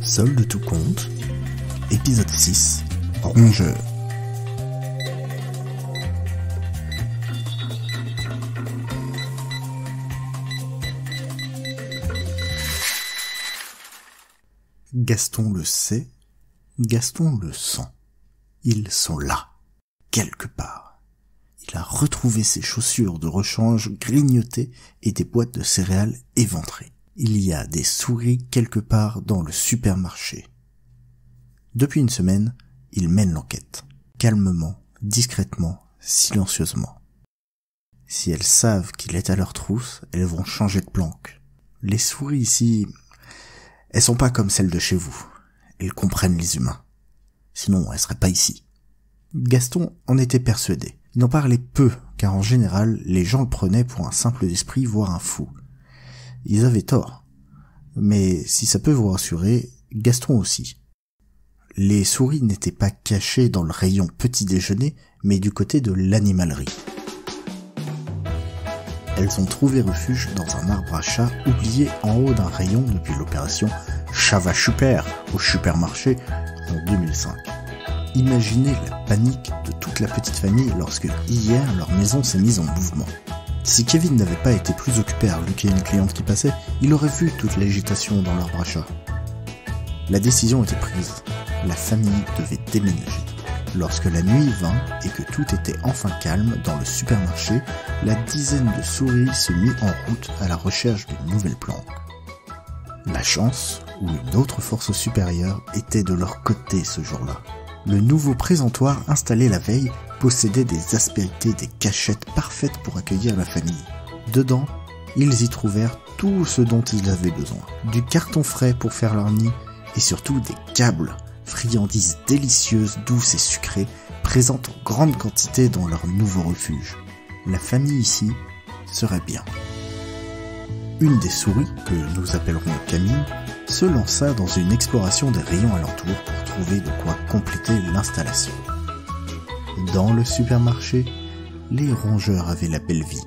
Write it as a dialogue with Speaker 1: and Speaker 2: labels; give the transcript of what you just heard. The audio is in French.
Speaker 1: Solde tout compte, épisode 6, Rongeur. Gaston le sait, Gaston le sent. Ils sont là, quelque part. Il a retrouvé ses chaussures de rechange grignotées et des boîtes de céréales éventrées. Il y a des souris quelque part dans le supermarché. Depuis une semaine, il mène l'enquête. Calmement, discrètement, silencieusement. Si elles savent qu'il est à leur trousse, elles vont changer de planque. Les souris ici, elles sont pas comme celles de chez vous. Elles comprennent les humains. Sinon, elles seraient pas ici. Gaston en était persuadé. Il en parlait peu, car en général, les gens le prenaient pour un simple d'esprit, voire un fou. Ils avaient tort. Mais si ça peut vous rassurer, Gaston aussi. Les souris n'étaient pas cachées dans le rayon petit déjeuner, mais du côté de l'animalerie. Elles ont trouvé refuge dans un arbre à chat oublié en haut d'un rayon depuis l'opération Chat va super au supermarché en 2005. Imaginez la panique de toute la petite famille lorsque hier leur maison s'est mise en mouvement. Si Kevin n'avait pas été plus occupé à reluquer une cliente qui passait, il aurait vu toute l'agitation dans l'arbre à chat. La décision était prise. La famille devait déménager. Lorsque la nuit vint et que tout était enfin calme dans le supermarché, la dizaine de souris se mit en route à la recherche d'une nouvelle planque. La chance, ou une autre force supérieure, était de leur côté ce jour-là. Le nouveau présentoir installé la veille possédait des aspérités, des cachettes parfaites pour accueillir la famille. Dedans, ils y trouvèrent tout ce dont ils avaient besoin. Du carton frais pour faire leur nid et surtout des câbles, friandises délicieuses, douces et sucrées, présentes en grande quantité dans leur nouveau refuge. La famille ici serait bien. Une des souris, que nous appellerons Camille, se lança dans une exploration des rayons alentours pour trouver de quoi compléter l'installation. Dans le supermarché, les rongeurs avaient la belle vie.